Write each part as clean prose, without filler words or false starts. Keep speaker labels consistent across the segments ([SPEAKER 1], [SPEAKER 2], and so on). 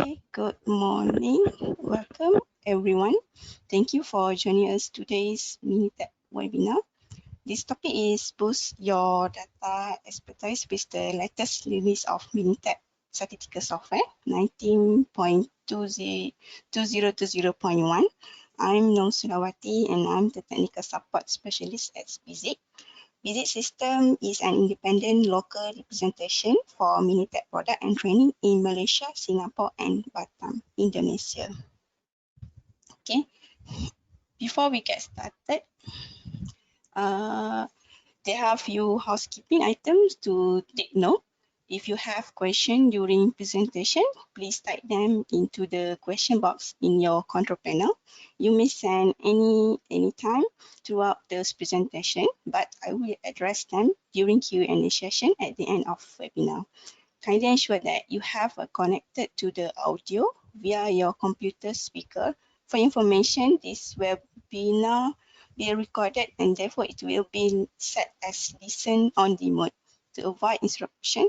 [SPEAKER 1] Okay, good morning. Welcome, everyone. Thank you for joining us today's Minitab webinar. This topic is boost your data expertise with the latest release of Minitab Statistical Software 19.2020.1. I'm Nong Sulawati and I'm the Technical Support Specialist at BZIC. BZIC System is an independent local representation for Minitab product and training in Malaysia, Singapore, and Batam, Indonesia. Okay, before we get started, there are a few housekeeping items to take note. If you have questions during presentation, please type them into the question box in your control panel. You may send anytime throughout this presentation, but I will address them during Q&A session at the end of webinar. Kindly ensure that you have connected to the audio via your computer speaker. For information, this webinar be recorded and therefore it will be set as listen only mode to avoid interruption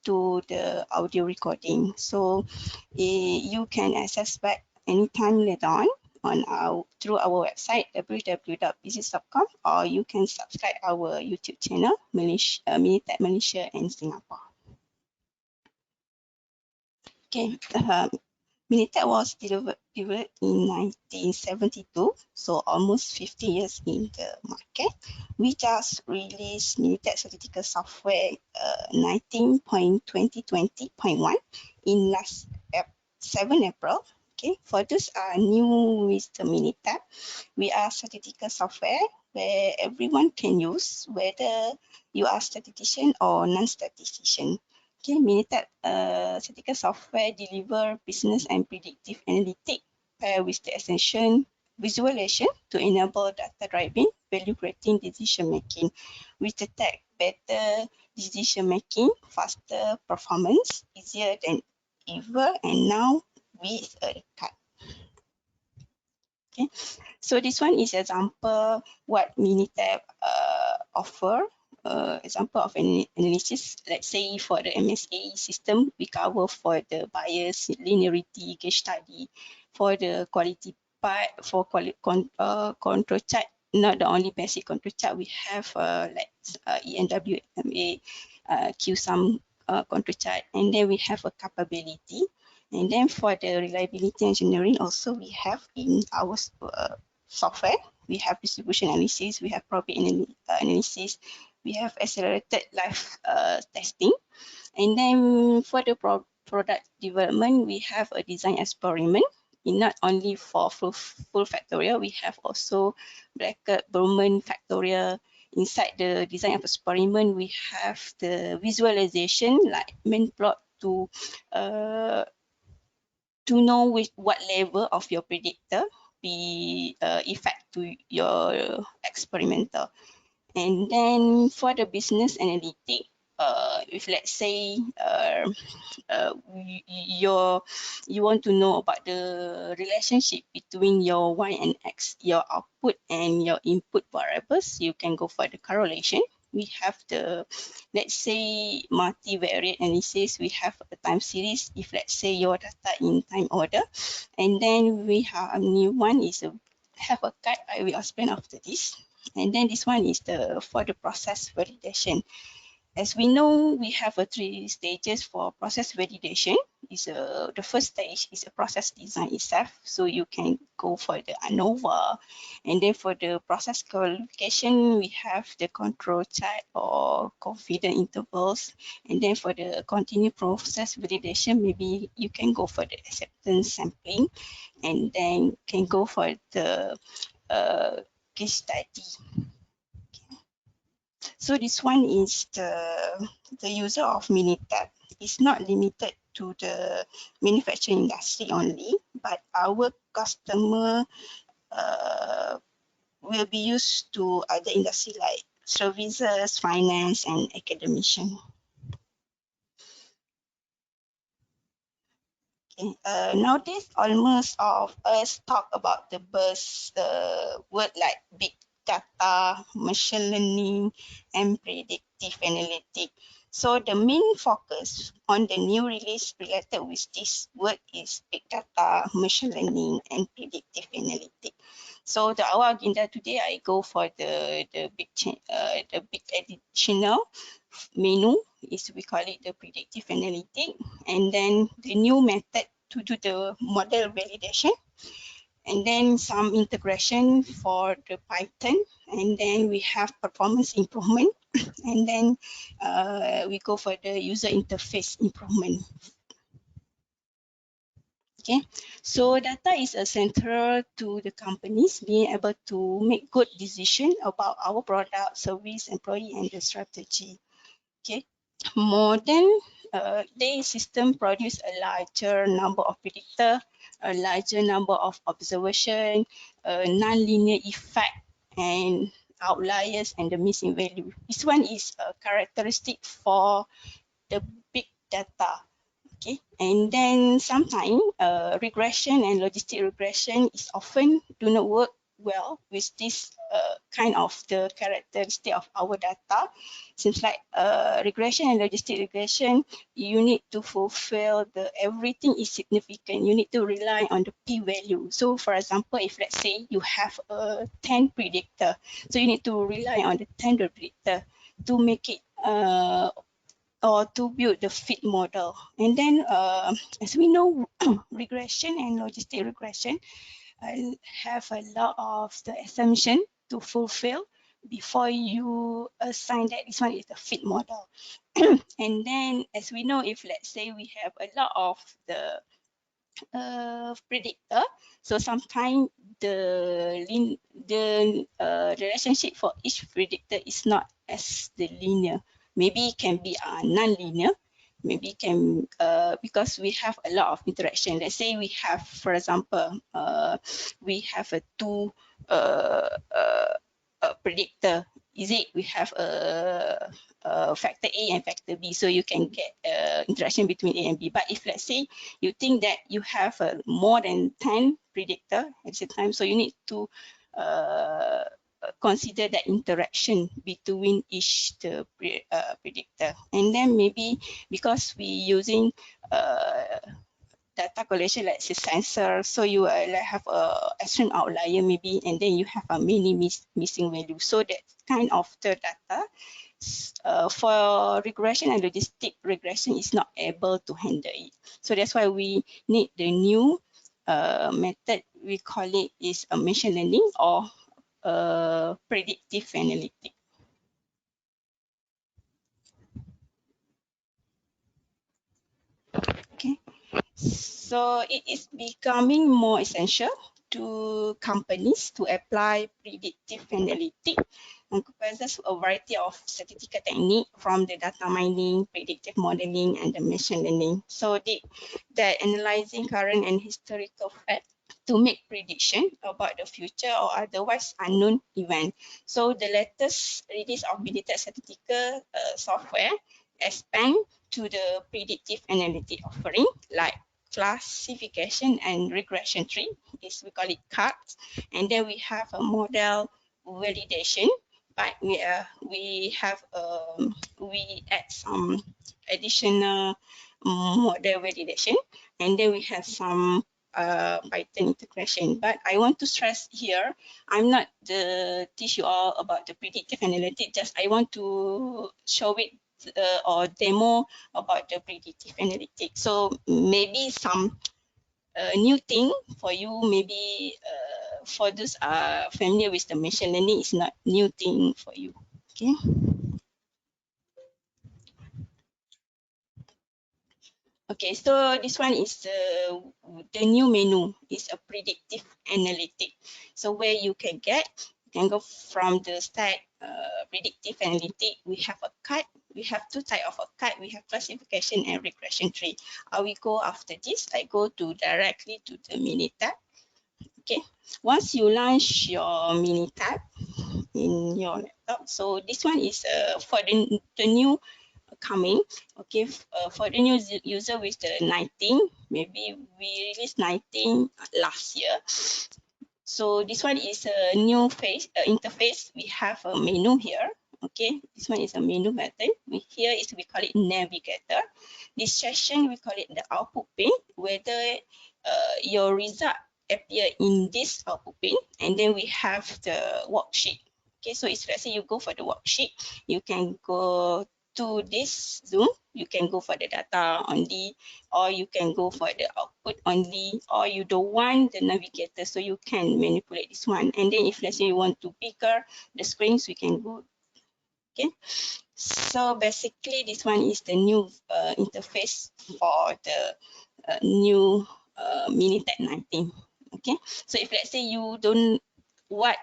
[SPEAKER 1] to the audio recording. So you can access back anytime later on through our website www.business.com, or you can subscribe our YouTube channel Minitab Malaysia and Singapore. Okay, Minitab was developed in 1972, so almost 50 years in the market. We just released Minitab Statistical Software 19.2020.1 in last 7 April. Okay, for those are new with the Minitab, we are statistical software where everyone can use, whether you are statistician or non-statistician. Okay, Minitab statistical software deliver business and predictive analytics paired with the essential visualization to enable data-driven, value-creating decision making. With the tech, better decision making, faster performance, easier than ever, and now with a cut. Okay, so this one is example what Minitab offer. Example of an analysis, let's say for the MSA system, we cover for the bias, linearity, case study, for the quality part, for control chart, not the only basic control chart, we have like ENW, MA, QSUM control chart, and then we have a capability. And then for the reliability engineering also we have in our software, we have distribution analysis, we have probability analysis, we have accelerated live testing. And then for the product development, we have a design experiment. In not only for full factorial, we have also bracket Bowman factorial. Inside the design of experiment, we have the visualization like main plot to know with what level of your predictor be effect to your experimental. And then for the business analytic, if let's say you want to know about the relationship between your Y and X, your output and your input variables, you can go for the correlation. We have the, let's say, multivariate analysis. We have a time series. If let's say your data in time order, and then we have a new one is have a cut. I will explain after this. And then this one is for the process validation. As we know, we have 3 stages for process validation. The first stage is a process design itself. So you can go for the ANOVA. And then for the process qualification, we have the control chart or confidence intervals. And then for the continued process validation, maybe you can go for the acceptance sampling. And then can go for the case study. So this one is the user of Minitab. It's not limited to the manufacturing industry only, but our customer will be used to other industry like services, finance, and academician. Okay. Nowadays, almost of us talk about the word like big data, machine learning, and predictive analytics. So the main focus on the new release related with this word is big data, machine learning, and predictive analytics. So our agenda today, I go for the big additional menu is we call it the predictive analytics, and then the new method to do the model validation, and then some integration for the Python, and then we have performance improvement, and then we go for the user interface improvement. Okay, so data is central to the companies being able to make good decision about our product, service, employee, and the strategy. Okay, modern day system produce a larger number of predictor, a larger number of observation, non-linear effect, and outliers and the missing value. This one is a characteristic for the big data. Okay, and then sometimes regression and logistic regression is often do not work well with this kind of the characteristic of our data. Seems like regression and logistic regression, you need to fulfill the everything is significant. You need to rely on the p-value. So for example, if let's say you have a 10 predictor, so you need to rely on the 10 predictor to make it or to build the fit model. And then as we know, regression and logistic regression have a lot of the assumption to fulfill before you assign that this one is the fit model. And then as we know, if let's say we have a lot of the predictor, so sometimes the relationship for each predictor is not as the linear. Maybe it can be non-linear. Maybe can because we have a lot of interaction. Let's say we have, for example, we have a two predictor. Is it we have a factor A and factor B, so you can get interaction between A and B. But if let's say you think that you have more than 10 predictor at the same time, so you need to consider that interaction between each the predictor. And then maybe because we using data collection like say sensor, so you have a extreme outlier maybe, and then you have a many missing value. So that kind of the data for regression and logistic regression is not able to handle it. So that's why we need the new method. We call it is a machine learning or predictive analytics. Okay, so it is becoming more essential to companies to apply predictive analytics encompasses a variety of statistical techniques from the data mining, predictive modeling, and the machine learning. So they're analyzing current and historical facts to make prediction about the future or otherwise unknown event. So the latest release of Minitab Statistical Software expand to the predictive analytic offering like classification and regression tree, is we call it CART, and then we have a model validation, but we add some additional model validation, and then we have some Python integration. But I want to stress here, I'm not teach you all about the predictive analytics, just I want to show it or demo about the predictive analytics. So maybe some new thing for you, maybe for those familiar with the machine learning, is not new thing for you. Okay. Okay, so this one is the new menu is a predictive analytic. So where you can go from the stack predictive analytic. We have a cut. We have two types of a cut. We have classification and regression tree. I will go after this. I go to directly to the Minitab. Okay, once you launch your Minitab in your laptop, so this one is for the new coming. Okay, for the new user with the 19, maybe we released 19 last year. So this one is a new interface. We have a menu here. Okay, this one is a menu button. Here is we call it navigator. This section we call it the output pane, whether your result appear in this output pane, and then we have the worksheet. Okay, so if let's say you go for the worksheet, you can go to this zoom, you can go for the data only, or you can go for the output only, or you don't want the navigator, so you can manipulate this one. And then if let's say you want to bigger the screens, we can go. Okay, so basically this one is the new interface for the new Minitab 19. Okay, so if let's say you don't what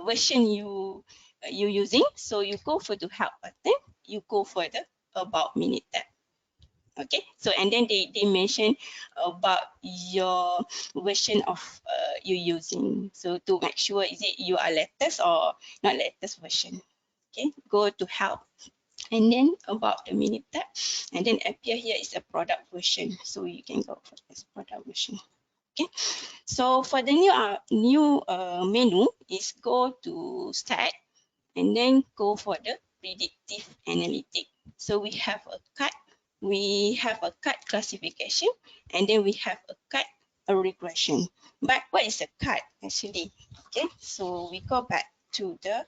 [SPEAKER 1] version you using, so you go for the help button, you go for the about Minitab. Okay, so and then they mention about your version of you using, so to make sure is it you are latest or not latest version. Okay, go to help, and then about the Minitab, and then appear here is a product version, so you can go for this product version. Okay, so for the new menu is go to start, and then go for the predictive analytic. So we have a cut, we have a cut classification, and then we have a cut a regression. But what is a cut actually? Okay, so we go back to the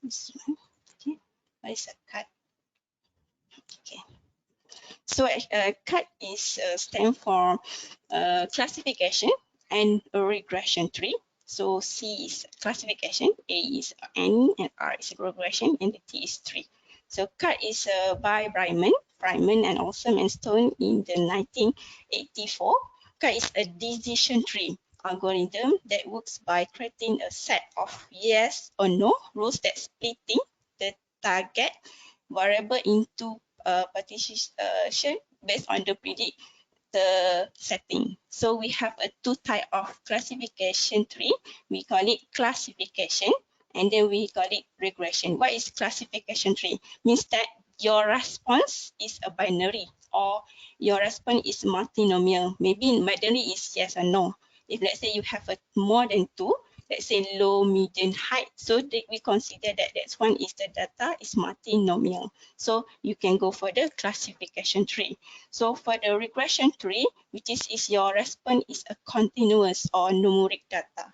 [SPEAKER 1] this one. Okay, what is a cut? Okay, so cut is stand for classification and a regression tree. So C is classification, A is N, and R is regression, and the T is tree. So cut is by Bryman and Olson and Stone in the 1984. Cut is a decision tree algorithm that works by creating a set of yes or no rules that splitting the target variable into partition based on the predict the setting. So we have a two type of classification tree. We call it classification, and then we call it regression. What is classification tree? Means that your response is a binary, or your response is multinomial. Maybe binary is yes or no. If let's say you have a more than two, let's say low, medium, high, so we consider that that's one is the data is multinomial. So you can go for the classification tree. So for the regression tree, which is your response is a continuous or numeric data.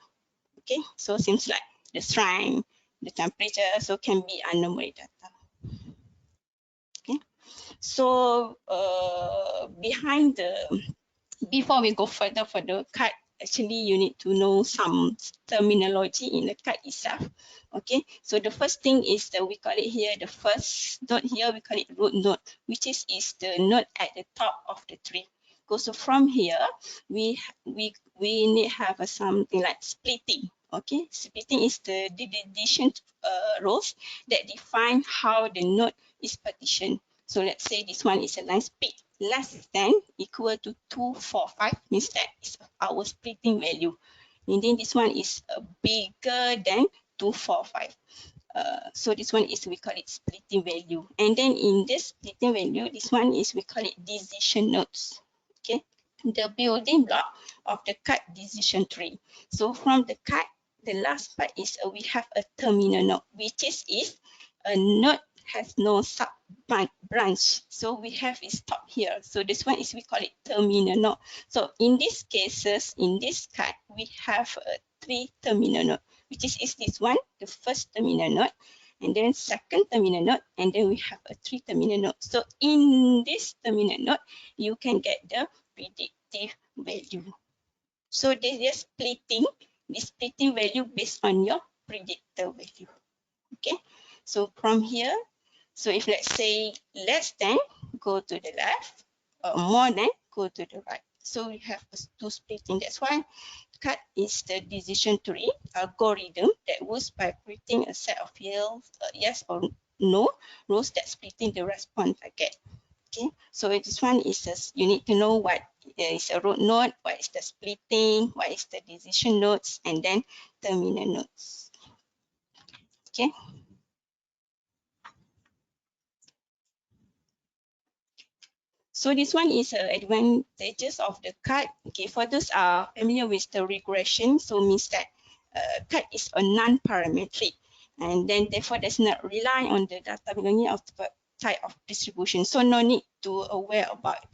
[SPEAKER 1] Okay, so seems like the strength, the temperature, so can be a numeric data. Okay, so behind the before we go further for the cut, actually you need to know some terminology in the cut itself. Okay, so the first thing is that we call it here the first node here, we call it root node, which is the node at the top of the tree. So from here we need have something like splitting. Okay, splitting is the decision rows that define how the node is partitioned. So let's say this one is a line split less than equal to 245, means that is our splitting value. And then this one is bigger than 245. So this one is we call it splitting value. And then in this splitting value, this one is we call it decision nodes. Okay, the building block of the cut decision tree. So from the cut, the last part is we have a terminal node, which is a node has no sub branch, so we have is stop here. So this one is we call it terminal node. So in these cases, in this cut, we have three terminal node, which is this one, the first terminal node, and then second terminal node, and then we have a three terminal node. So in this terminal node, you can get the predictive value. So they are splitting the splitting value based on your predictor value. Okay, so from here, so if let's say less than, go to the left, or more than, go to the right. So we have two splitting. That's why cut is the decision tree algorithm that works by creating a set of yes or no rows that splitting the response target. Okay, so this one is you need to know what is a root node, what is the splitting, what is the decision nodes, and then terminal nodes. Okay. So this one is advantages of the cut. Okay, for those are familiar with the regression, so means that cut is a non-parametric. and then therefore does not rely on the data belonging of the type of distribution. So no need to aware about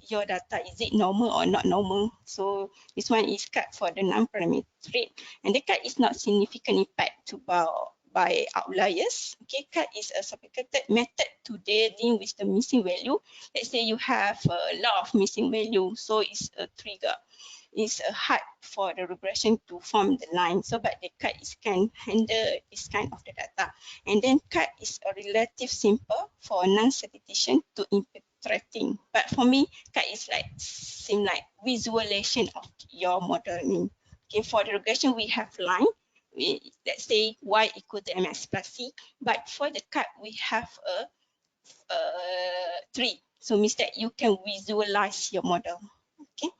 [SPEAKER 1] your data, is it normal or not normal. So this one is cut for the non-parametric, and the cut is not significant impact to by outliers. Okay, cut is a sophisticated method to dealing with the missing value. Let's say you have a lot of missing value, so it's a trigger. It's hard for the regression to form the line. So, but the cut is can handle this kind of the data. And then cut is a relative simple for non-statistician to interpreting. But for me, cut is like seem like visualization of your modeling. Okay, for the regression we have line. Let's say y equal to mx plus c. But for the cut we have a tree. So means that you can visualize your model. Okay.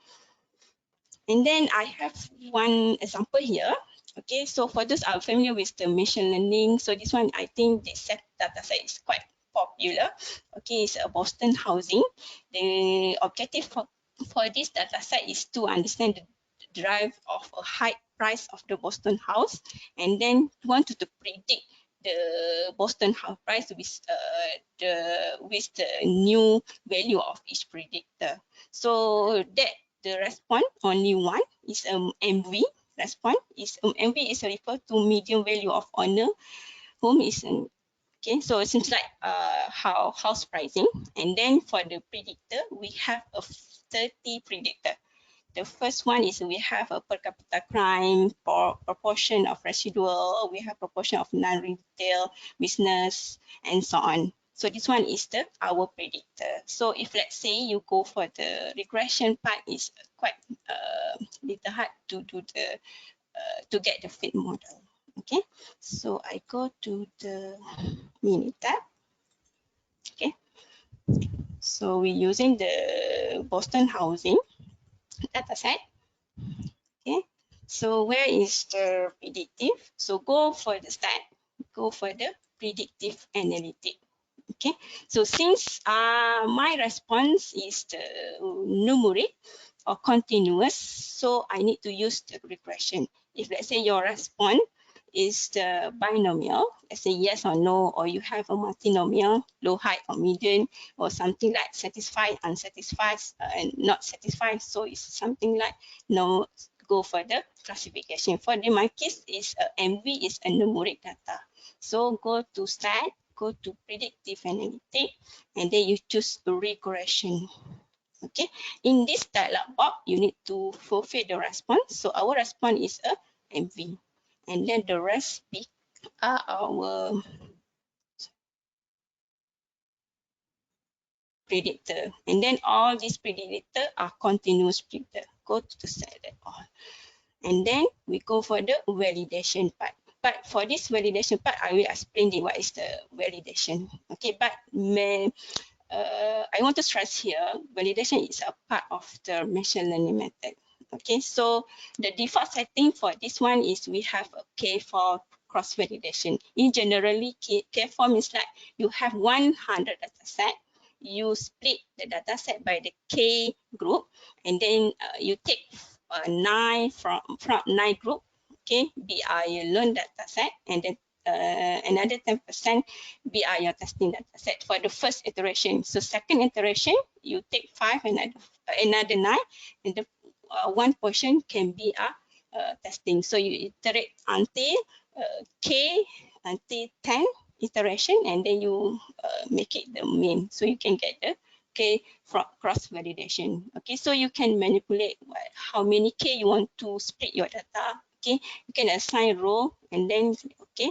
[SPEAKER 1] And then I have one example here. Okay, so for those are familiar with the machine learning, so this one I think this data set is quite popular. Okay, it's a Boston housing. The objective for this data set is to understand the drive of a high price of the Boston house, and then wanted to predict the Boston house price with the new value of each predictor. So that the response only one is MV response is MV is referred to median value of owner home is okay. So it seems like house pricing, and then for the predictor we have a 30 predictor. The first one is we have a per capita crime, proportion of residual, we have proportion of non-retail business, and so on. So this one is our predictor. So if let's say you go for the regression part, is quite little hard to do the to get the fit model. Okay, so I go to the Minitab. Okay, so we're using the Boston housing dataset. Okay, so where is the predictive? So go for the stat, go for the predictive analytic. Okay, so since my response is the numeric or continuous, so I need to use the regression. If let's say your response is the binomial, let's say yes or no, or you have a multinomial, low, high, or median, or something like satisfied, unsatisfied, and not satisfied. So it's something like no, go for the classification. For the my case is MV is a numeric data. So go to stat, go to predictive analytic, and then you choose regression. Okay, in this dialog box you need to fulfill the response. So our response is a MV, and then the rest are our predictor, and then all these predictor are continuous predictor. Go to the select all, and then we go for the validation part. But for this validation part, I will explain what is the validation. Okay, but I want to stress here, validation is a part of the machine learning method. Okay, so the default setting for this one is we have a K4 cross validation. In generally, K4 means like you have 100 data set, you split the data set by the K group, and then you take 9 from 9 group, okay, BI learned data set, and then another 10% BI your testing data set for the first iteration. So second iteration, you take 5 and another 9, and the one portion can be testing. So you iterate until K until 10 iteration, and then you make it the main. So you can get the K from cross validation. Okay, so you can manipulate how many K you want to split your data. Okay, you can assign row, and then okay,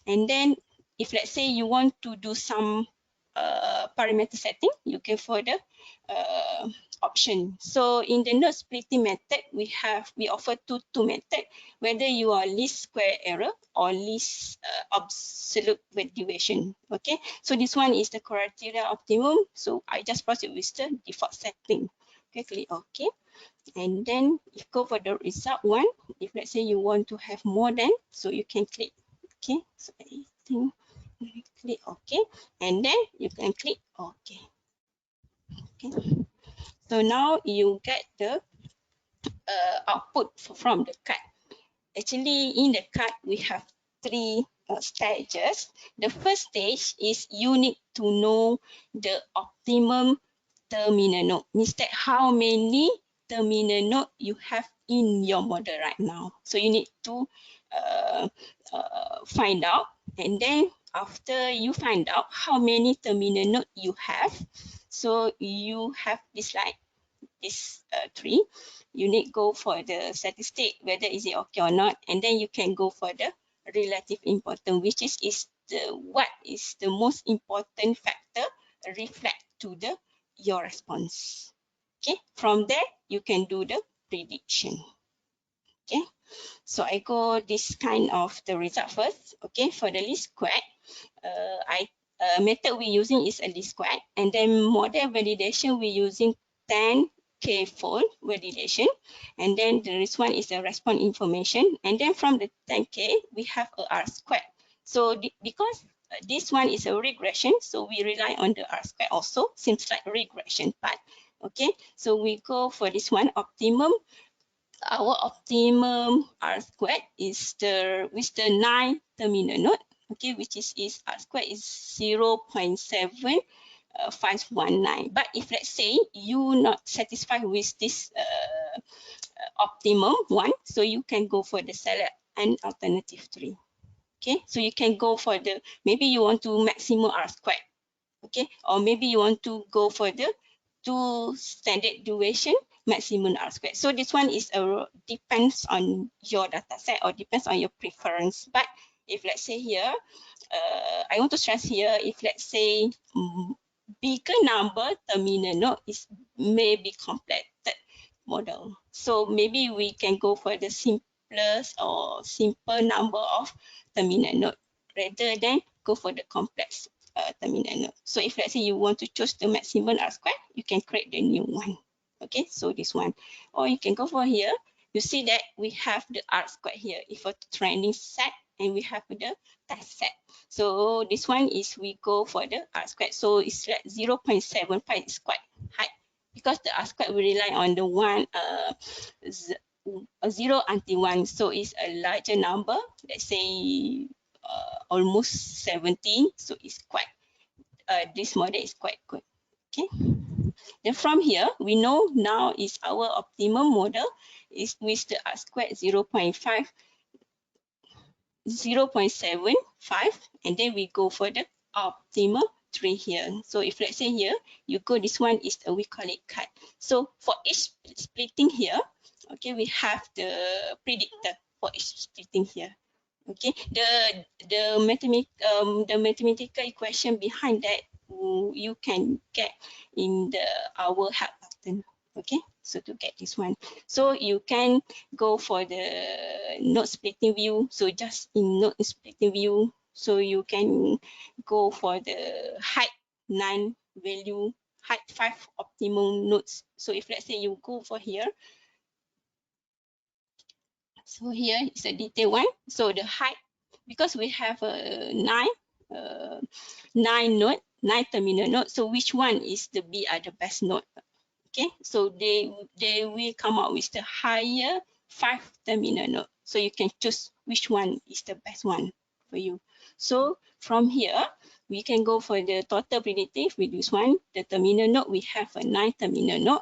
[SPEAKER 1] and then if let's say you want to do some parameter setting, you can for the option. So in the node splitting method, we offer two method, whether you are least square error or least absolute deviation. Okay, so this one is the criteria optimum. So I just proceed with the default setting. Okay, click OK, and then you go for the result one. If let's say you want to have more than, so you can click okay. So I think click OK, and then you can click OK. Okay. So now you get the output from the card. Actually, in the card we have 3 stages. The first stage is you need to know the optimum terminal node. Means that how many terminal node you have in your model right now. So you need to find out, and then after you find out how many terminal node you have, so you have this like this tree. You need go for the statistic, whether is it okay or not, and then you can go for the relative importance, which is the what is the most important factor reflect to the your response. Okay, from there you can do the prediction. Okay, so I go this kind of the result first. Okay, for the least square, method we're using is a least square, and then model validation we're using 10K fold validation, and then this one is the response information, and then from the 10K we have a R squared. So because this one is a regression, so we rely on the R squared also, seems like regression part. Okay, so we go for this one optimum. Our optimum R squared is with the 9 terminal node, okay, which is R squared is 0.7519. But if let's say you not satisfied with this optimum one, so you can go for the select an alternative tree. Okay, so you can go for the, maybe you want to maximum R squared, okay, or maybe you want to go for the 2 standard deviation maximum R squared. So this one is depends on your data set or depends on your preference. But if let's say here, I want to stress here, if let's say bigger number terminal node is maybe completed model. So maybe we can go for the simplest or simple number of terminal node rather than go for the complex terminal node. So if let's say you want to choose the maximum R squared, you can create the new one. Okay, so this one, or you can go for here. You see that we have the R squared here. If a training set, and we have the test set. So this one is we go for the R squared. So it's like 0.75 is quite high because the R squared we rely on the one 0 until 1. So it's a larger number. Let's say almost 17. So it's quite this model is quite good. Okay. Then from here, we know now is our optimum model is with the R squared 0.75, and then we go for the optimal tree here. So if let's say here, you go, this one is we call it cut. So for each splitting here, okay, we have the predictor for each splitting here. Okay, the mathematical equation behind that you can get in our help button. Okay, so to get this one, so you can go for the node splitting view. So just in node splitting view, so you can go for the height 9 value, height 5 optimum nodes. So if let's say you go for here, so here is a detail one. So the height, because we have a 9 terminal node, so which one is the the best node? Okay, so they will come out with the higher 5 terminal node. So you can choose which one is the best one for you. So from here, we can go for the total predictive with this one. The terminal node, we have a 9 terminal node.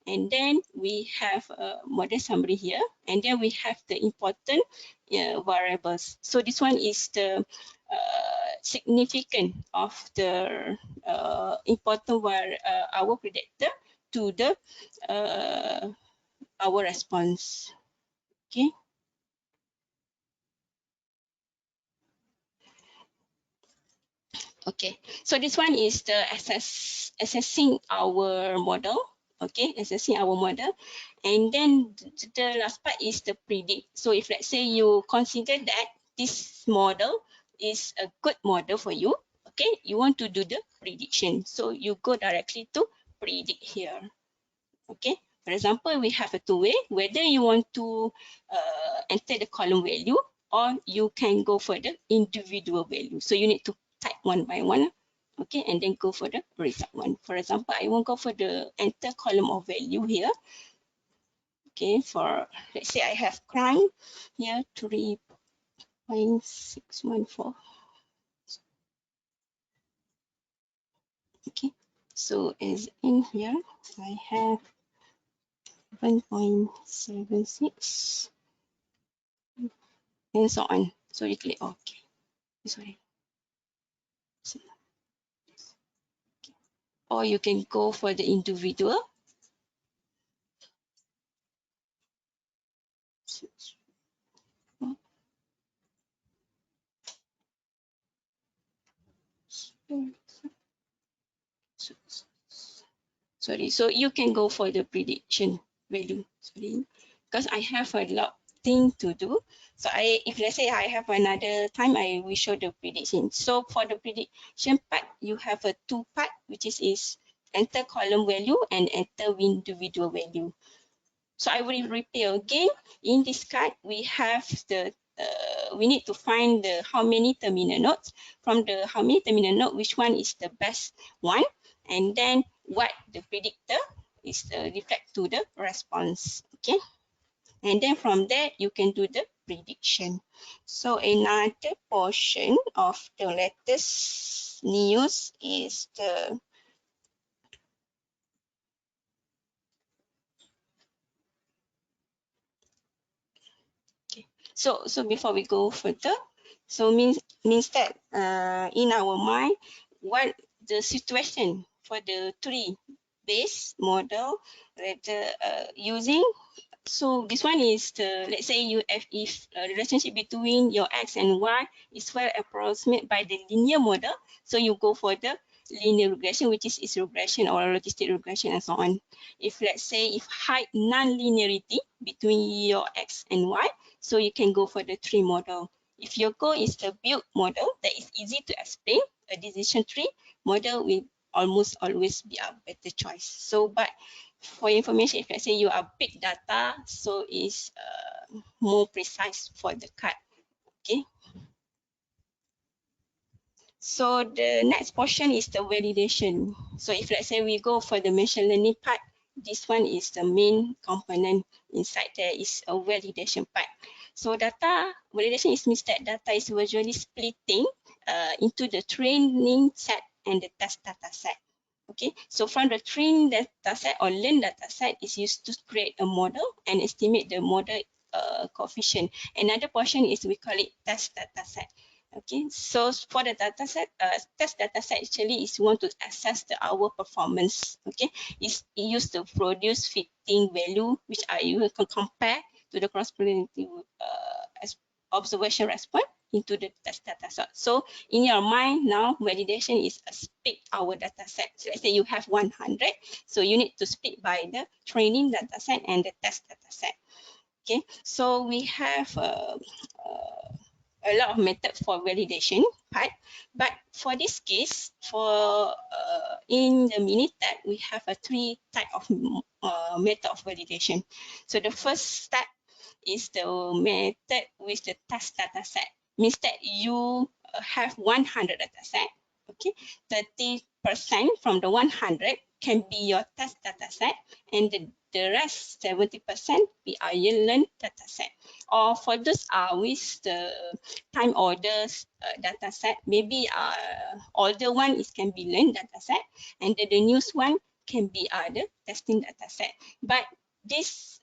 [SPEAKER 1] And then we have a model summary here, and then we have the important variables. So this one is the significant of the important our predictor to the our response. Okay. Okay, so this one is the assessing our model. Okay, assessing our model, and then the last part is the predict. So if let's say you consider that this model is a good model for you, okay, you want to do the prediction, so you go directly to predict here. Okay, for example, we have a two-way, whether you want to enter the column value or you can go for the individual value. So you need to type one by one, okay, and then go for the result one. For example, I won't go for the enter column of value here. Okay, for let's say I have crime here 3 0.614. Okay, so as in here, I have 1.76 and so on. So you click OK. Sorry. So, or you can go for the individual. Sorry, so you can go for the prediction value. Sorry, because I have a lot thing to do. So if let's say I have another time, I will show the prediction. So for the prediction part, you have a two part, which is enter column value and enter individual value. So I will repeat again. In this card, we have the we need to find the how many terminal nodes. From the how many terminal node, which one is the best one, and then what the predictor is reflect to the response. Okay, and then from there you can do the prediction. So another portion of the latest news is the So before we go further, so means that in our mind, what the situation for the tree based model that using. So this one is the, let's say you have, if the relationship between your x and y is well approximated by the linear model, so you go for the linear regression, which is regression or logistic regression and so on. If let's say if high non-linearity between your x and y, so you can go for the tree model. If your goal is the build model that is easy to explain, a decision tree model will almost always be a better choice. So, but for information, if let's say you are big data, so is more precise for the card. Okay. So the next portion is the validation. So if let's say we go for the machine learning part, this one is the main component inside there is a validation part. So data validation means that data is visually splitting into the training set and the test data set. Okay, so from the trained data set or learned data set is used to create a model and estimate the model coefficient. Another portion is we call it test data set. Okay, so for the data set, test data set actually is you want to assess our performance. Okay, it's used to produce fitting value, which you can compare to the cross-predictive observation response into the test data set. So in your mind now, validation is a split our data set. So let's say you have 100, so you need to split by the training data set and the test data set. Okay, so we have a lot of methods for validation part, but for this case, for in the Minitab, we have a three type of method of validation. So the first step is the method with the test data set. Means that you have 100 data set. Okay, 30% from the 100 can be your test data set, and the rest 70% be our learned data set. Or for those with the time orders data set, maybe older one is can be learned data set, and the newest one can be the testing data set. But this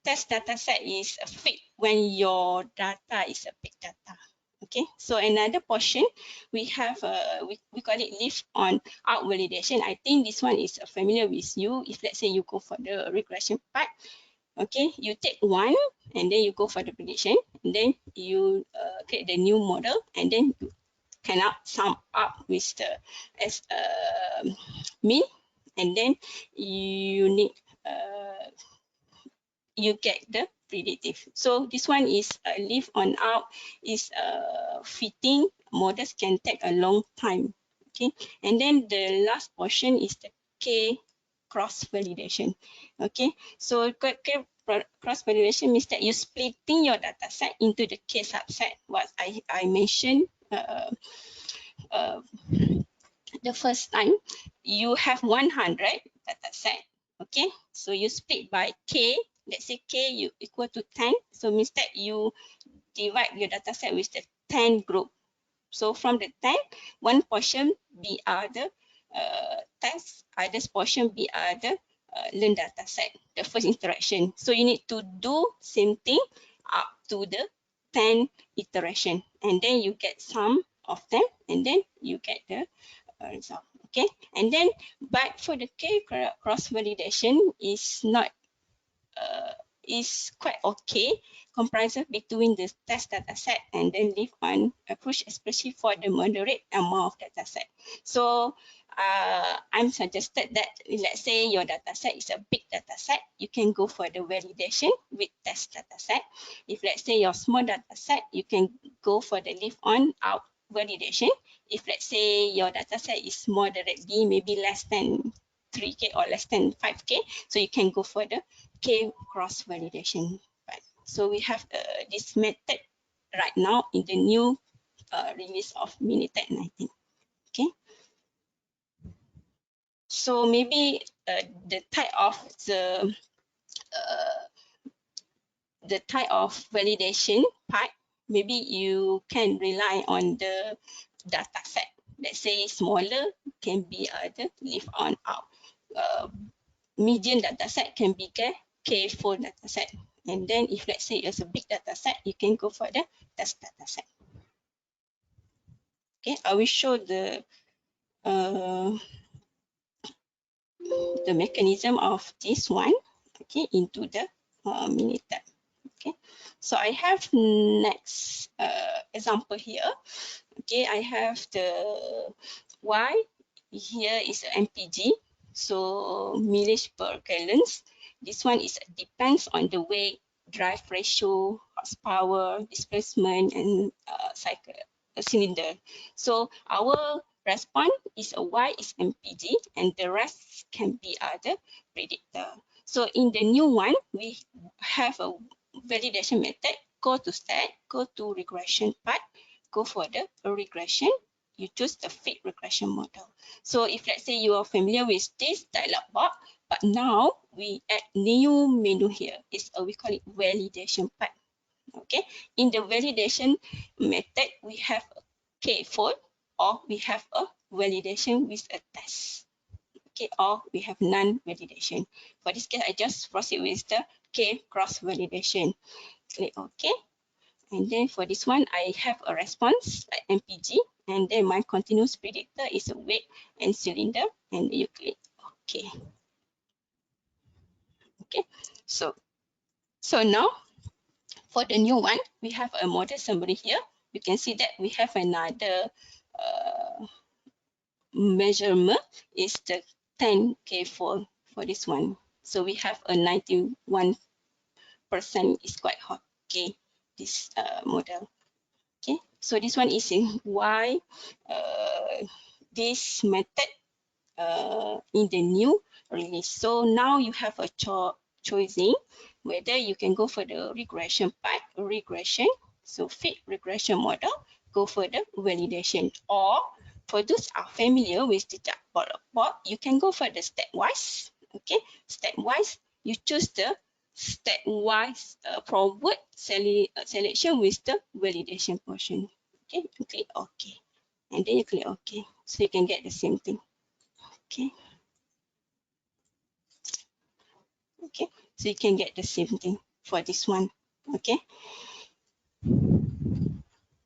[SPEAKER 1] test data set is a fit when your data is a big data. Okay, so another portion we have we call it lift on out validation. I think this one is familiar with you. If let's say you go for the regression part, okay, you take one and then you go for the prediction, and then you create the new model, and then you cannot sum up with the as mean, and then you need you get the predictive. So this one is live on out is fitting. Models can take a long time. Okay, and then the last portion is the K cross validation. Okay, so K cross validation means that you splitting your data set into the K subset. What I mentioned the first time, you have 100 data set. Okay, so you split by K let's say K you equal to 10. So means that you divide your data set with the 10 group. So from the 10, one portion be other test, others portion be other learn data set, the first interaction. So you need to do same thing up to the 10 iteration, and then you get some of them, and then you get the result. Okay, and then but for the K cross validation is not is quite okay comparison between the test data set and then leave on approach, especially for the moderate amount of data set. So I'm suggested that let's say your data set is a big data set, you can go for the validation with test data set. If let's say your small data set, you can go for the leave on out validation. If let's say your data set is moderately maybe less than 3K or less than 5K, so you can go for the K cross validation. Right. So we have this method right now in the new release of Minitab 19. Okay. So maybe the type of validation part, maybe you can rely on the data set. Let's say smaller can be the leave on out. Medium data set can be K full data set. And then if let's say it's a big data set, you can go for the test data set. Okay, I will show the mechanism of this one, okay, into the Minitab. Okay, so I have next example here. Okay, I have the Y here is MPG, so millage per gallons. This one is depends on the weight, drive ratio, horsepower, displacement, and cycle cylinder. So our response is a Y is MPG, and the rest can be other predictor. So in the new one, we have a validation method. Go to stat, go to regression part, go for the regression. You choose the fit regression model. So if let's say you are familiar with this dialog box, but now we add new menu here. It's we call it validation part. Okay, in the validation method, we have a K-fold, or we have a validation with a test. Okay, or we have non-validation. For this case, I just proceed with the K cross validation. Click OK. And then for this one, I have a response like MPG, and then my continuous predictor is a weight and cylinder, and you click OK. Okay, so now for the new one, we have a model summary here. You can see that we have another measurement is the 10K for this one. So we have a 91% is quite hot. Okay, this model. Okay, so this one is in why this method in the new release. So now you have a choosing whether you can go for the regression part, regression, so fit regression model, go for the validation, or for those are familiar with the board, you can go for the stepwise. Okay, stepwise, you choose the stepwise forward selection with the validation portion. Okay, you click OK, and then you click OK, so you can get the same thing. Okay, okay, so you can get the same thing for this one. Okay,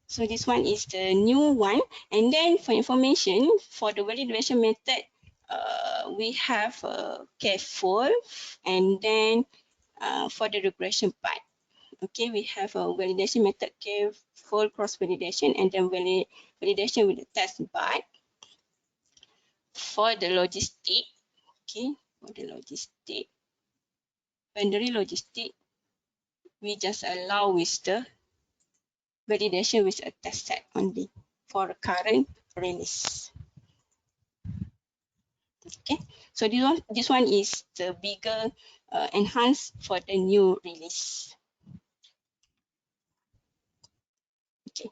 [SPEAKER 1] so this one is the new one, and then for information for the validation method, we have careful, and then for the regression part, okay, we have a validation method careful cross validation, and then validation with the test part. For the logistic, okay, for the logistic, binary logistic, we just allow with the validation with a test set only for current release. Okay, so this one is the bigger enhanced for the new release. Okay,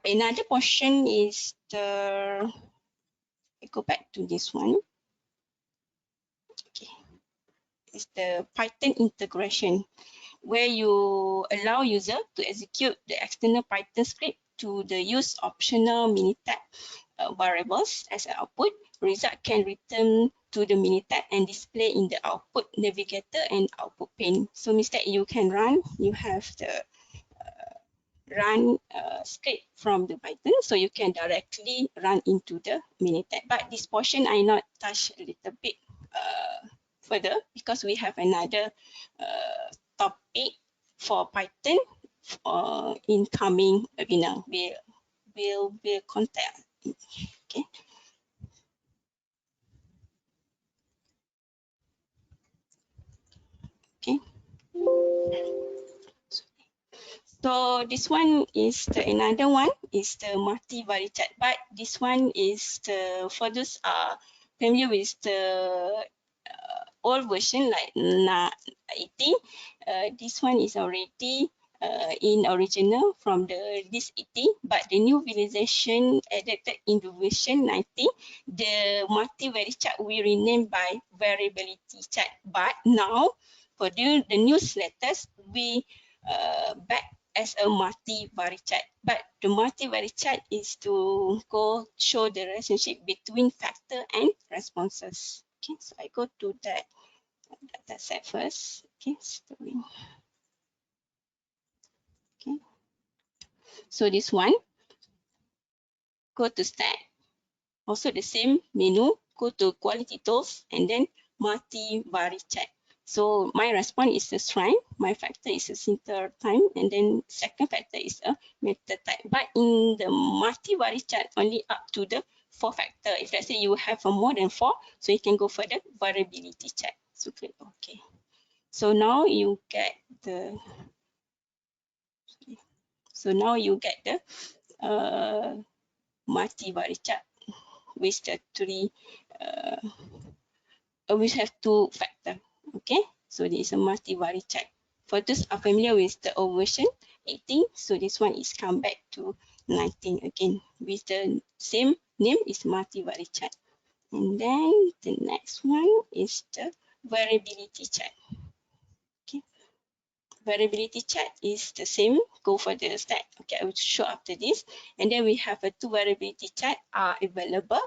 [SPEAKER 1] another portion is the, I go back to this one. Okay, is the Phyton integration, where you allow user to execute the external Python script to the use optional Minitab variables as an output. Result can return to the Minitab and display in the output navigator and output pane. So means that you can run, you have the run script from the Python, so you can directly run into the Minitab. But this portion I not touch a little bit further because we have another topic for Python incoming webinar. We'll contact. Okay. Okay. So this one is the another one is the multivariate chart, but this one is the for those familiar with the old version like 18. This one is already in original from the this 18, but the new visualization added in the version 19. The multivariate chart we renamed by variability chart, but now for the newsletters we back as a multivariate chart. But the multivariate chart is to go show the relationship between factor and responses. Okay, so I go to that data set first. Okay, storing. Okay, so this one, go to stat. Also the same menu, go to quality tools and then multivariate chart. So my response is a shrine, my factor is a center time, and then second factor is a meta type. But in the multivariate chart, only up to the 4 factor. If let's say you have a more than 4, so you can go for the variability chart. So click OK. So now you get the multivariate chart with the 3 we have 2 factor. Okay, so this is a multivariate chart. For those are familiar with the old version 18, so this one is come back to 19 again with the same name is multivariate chart. And then the next one is the variability chart. Okay, variability chart is the same. Go for the stat. Okay, I will show after this. And then we have a 2 variability chart are available.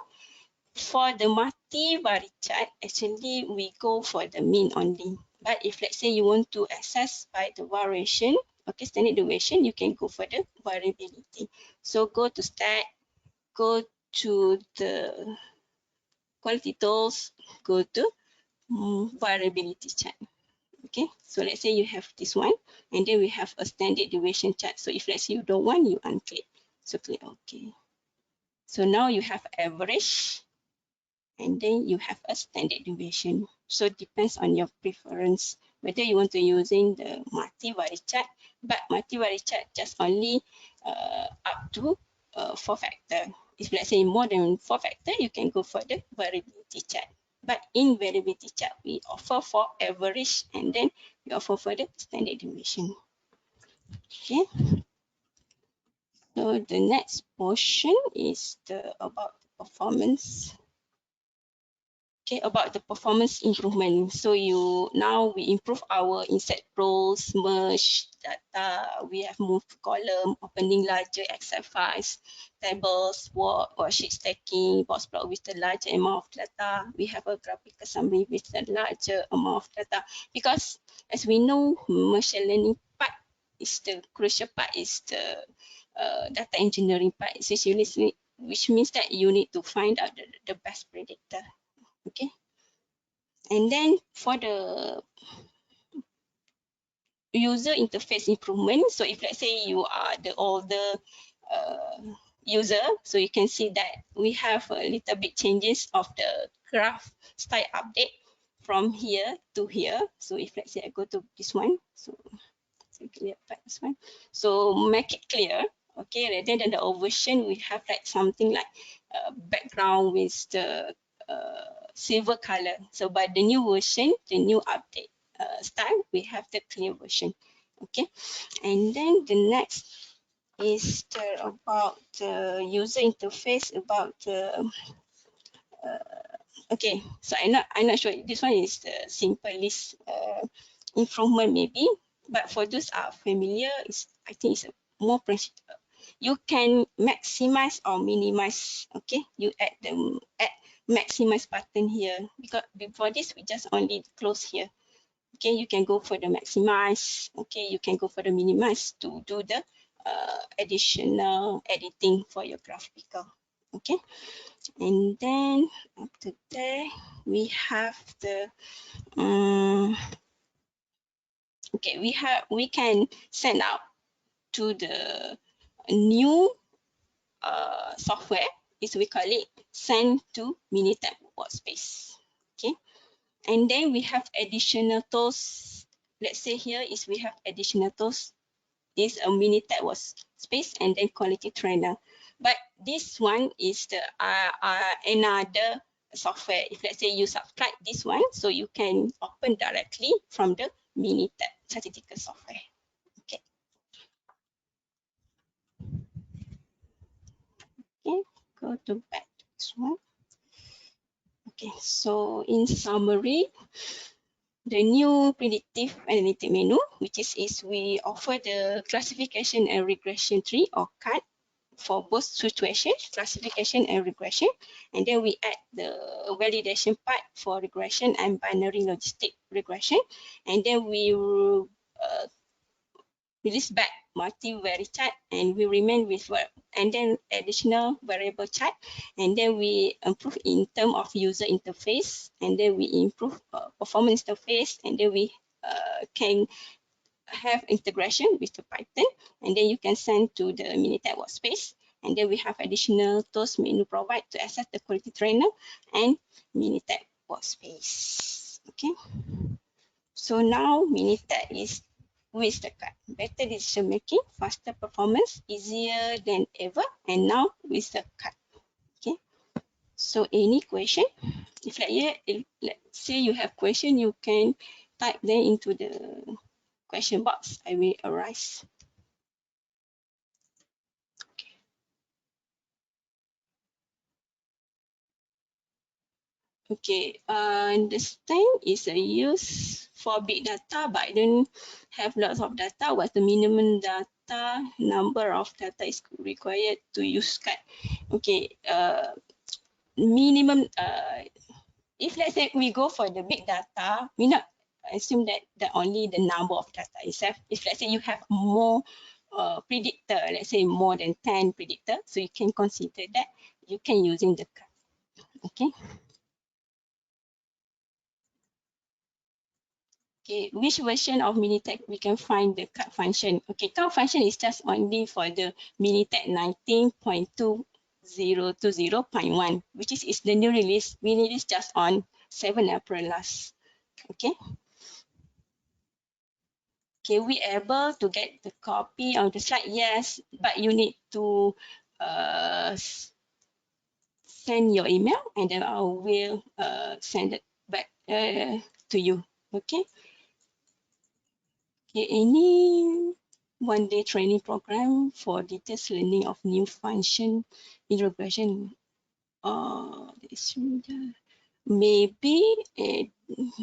[SPEAKER 1] For the multivariate chart, actually we go for the mean only. But if let's say you want to access by the variation, okay, standard deviation, you can go for the variability. So go to stat, go to the quality tools, go to variability chart. Okay, so let's say you have this one, and then we have a standard deviation chart. So if let's say you don't want, you unclick. So click OK. So now you have average, and then you have a standard deviation. So it depends on your preference whether you want to using the multivariate chart, but multivariate chart just only up to 4 factor. If let's say more than 4 factor, you can go for the variability chart. But in variability chart, we offer for average and then we offer for the standard deviation. Okay. So the next portion is about the performance. Okay, about the performance improvement. So now we improve our insert rows, merge data. We have moved column, opening larger Excel files, tables, worksheet stacking, box plot with the larger amount of data. We have a graphical summary with the larger amount of data. Because as we know, machine learning part is the crucial part is the data engineering part. Which means that you need to find out the best predictor. Okay, and then for the user interface improvement, so if let's say you are the older user, so you can see that we have a little bit changes of the graph style update from here to here. So if let's say I go to this one, so clear this one, so make it clear. Okay, rather than the old version, we have like something like background with the silver color. So by the new version, the new update style, we have the clear version. Okay, and then the next is about the user interface, about the Okay, so I'm not sure. This one is the simplest improvement maybe, but for those are familiar, is I think it's a more principle. You can maximize or minimize. Okay, you add maximize button here, because before this we just only close here. Okay, you can go for the maximize. Okay, you can go for the minimize to do the additional editing for your graphical. Okay, and then after that we have the okay, we can send out to the new software, is we call it send to Minitab workspace. Okay, and then we have additional tools. Let's say here is we have additional tools, is a Minitab workspace and then quality trainer. But this one is the another software. If let's say you subscribe this one, so you can open directly from the Minitab Statistical Software. Okay. Okay, go to back to this one. Okay, so in summary, the new predictive analytic menu, which is we offer the classification and regression tree or CAT for both situations, classification and regression. And then we add the validation part for regression and binary logistic regression. And then we release back multivariate chart, and we remain with and then additional variable chart, and then we improve in terms of user interface, and then we improve performance interface, and then we can have integration with the Python, and then you can send to the Minitab workspace, and then we have additional tools menu provide to access the quality trainer and Minitab workspace. Okay, so now Minitab is with the card. Better decision making, faster performance, easier than ever, and now with the card. Okay. So any question? If like yeah, if, let's say you have question, you can type them into the question box. I will arise. Okay, understand is a use for big data, but I don't have lots of data. What's the minimum data number of data is required to use card? Okay, minimum. If let's say we go for the big data, we not assume that the only the number of data itself. If let's say you have more predictor, let's say more than 10 predictor, so you can consider that you can using the card. Okay. Okay, which version of Minitab we can find the cut function? Okay, cut function is just only for the Minitab 19.2020.1, which is the new release. We released just on 7 April last. Okay. Okay, we able to get the copy of the slide? Yes, but you need to send your email, and then I will send it back to you. Okay. Okay, any one-day training program for detailed learning of new function in regression? Maybe,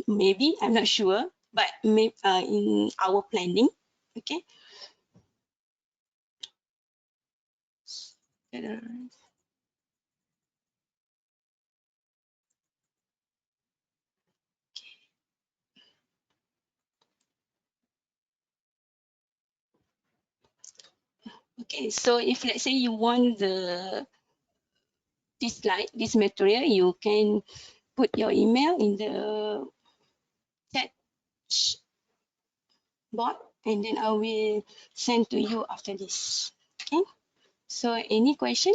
[SPEAKER 1] maybe I'm not sure, but maybe in our planning. Okay. Okay, so if let's say you want this slide, this material, you can put your email in the chat box, and then I will send to you after this. Okay, so any question?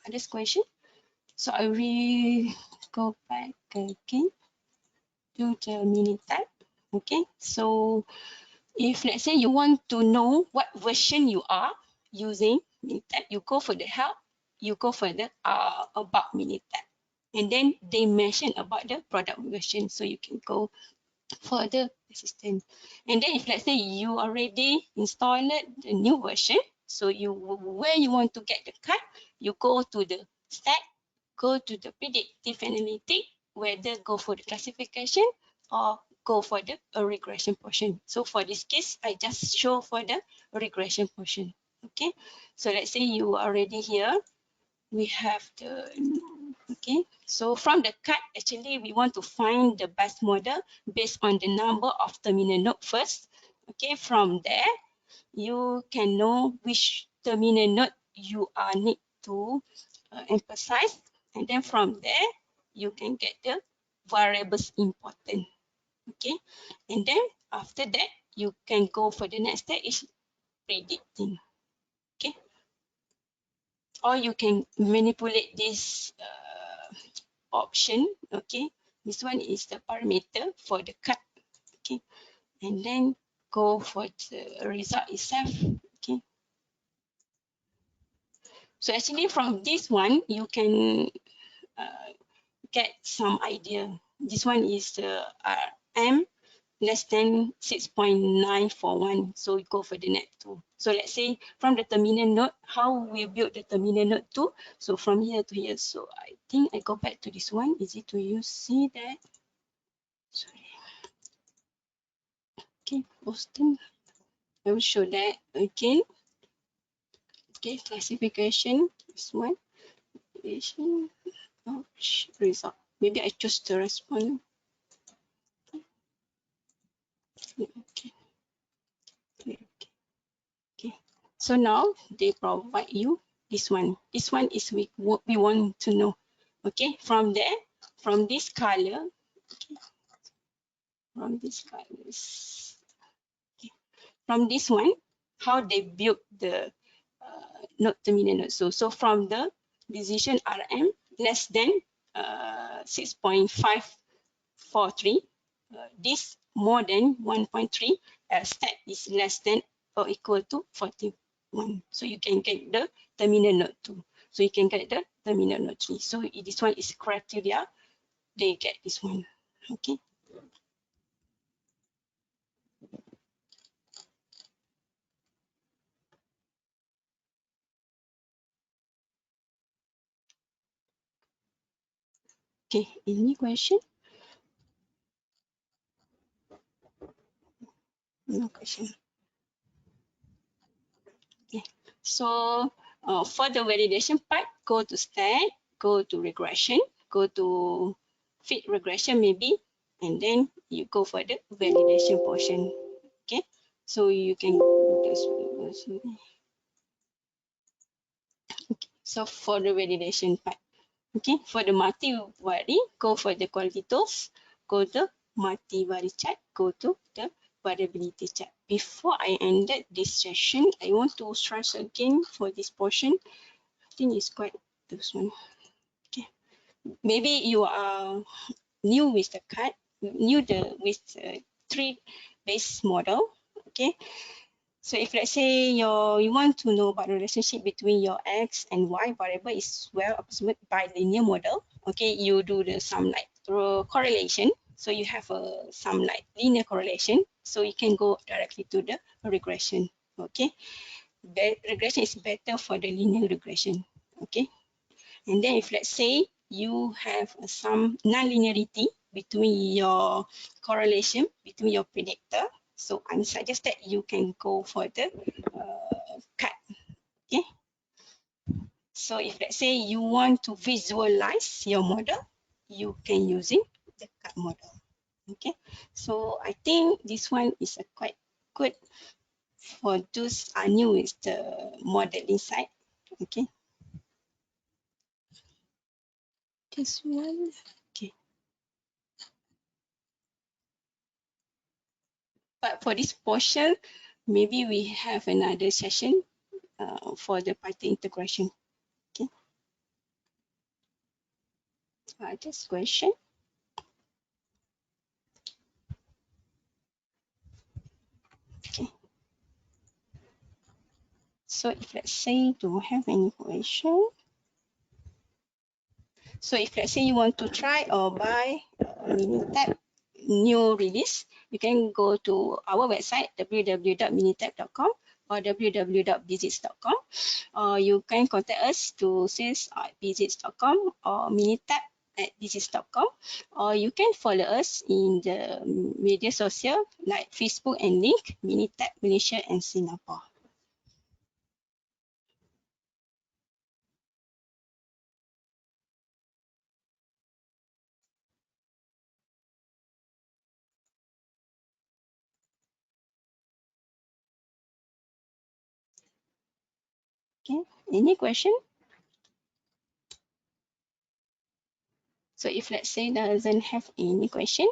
[SPEAKER 1] Other question? So I will go back again to the Minitab. Okay, so if let's say you want to know what version you are using Minitab, you go for the help, you go for the about Minitab, and then they mention about the product version, so you can go for the assistant. And then if let's say you already installed the new version, so you where you want to get the card, you go to the stack, go to the predictive analytics, whether go for the classification or go for the regression portion. So for this case, I just show for the regression portion. Okay, so let's say you are already here. We have the, okay, so from the cut, actually we want to find the best model based on the number of terminal node first. Okay, from there you can know which terminal node you are need to emphasize, and then from there you can get the variables important. Okay, and then after that you can go for the next step is predicting. Okay, or you can manipulate this option. Okay, this one is the parameter for the cut. Okay, and then go for the result itself. Okay, so actually from this one you can get some idea. This one is the RM less than 6.941, so we go for the net 2. So let's say from the terminal node, how we build the terminal node 2. So from here to here, so I think I go back to this one. Easy to use, see that? Sorry. Okay, Austin, I will show that again. Okay, classification, this one, result. Maybe I choose the response. Okay. Okay. Okay. So now they provide you this one. This one is what we want to know. Okay. From there, from this color, okay, from this colors, okay, from this one, how they build the node terminal node. So from the decision RM less than 6.543, this more than 1.3, stat is less than or equal to 41. So you can get the terminal node 2. So you can get the terminal node 3. So this one is criteria, they get this one. Okay. Okay, any question? No question. Okay, so for the validation part, go to stat, go to regression, go to fit regression maybe, and then you go for the validation portion. Okay, so you can okay. So for the validation part, okay, for the multi-vary, go for the quality tools, go to multi-vary chart, go to the variability chart. Before I ended this session, I want to stress again for this portion. I think it's quite this one. Okay, maybe you are new with the card, new with tree based model. Okay, so if let's say you want to know about the relationship between your x and y variable is well approximated by linear model. Okay, you do the some like correlation. So you have some like linear correlation. So you can go directly to the regression. Okay, regression is better for the linear regression. Okay, and then if let's say you have some non-linearity between your correlation between your predictor, so I suggest that you can go for the cut. Okay, so if let's say you want to visualize your model, you can using the cut model. Okay, so I think this one is a quite good for those are new with the modeling side. Okay, this one. Okay, but for this portion, maybe we have another session for the Phyton integration. Okay, just question. Okay, so if let's say don't have any question, so if let's say you want to try or buy Minitab new release, you can go to our website www.minitab.com or www.visits.com, or you can contact us to sales@visits.com or Minitab info@digis.com, or you can follow us in the media social like Facebook and link Minitab Malaysia and Singapore. Okay, any question? So if let's say doesn't have any question,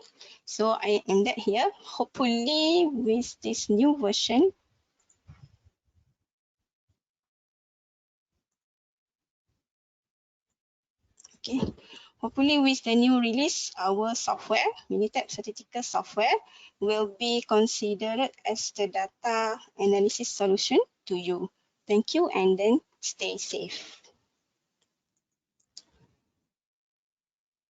[SPEAKER 1] so I end that here. Hopefully with this new version, okay, hopefully with the new release, our software, Minitab Statistical Software, will be considered as the data analysis solution to you. Thank you and then stay safe.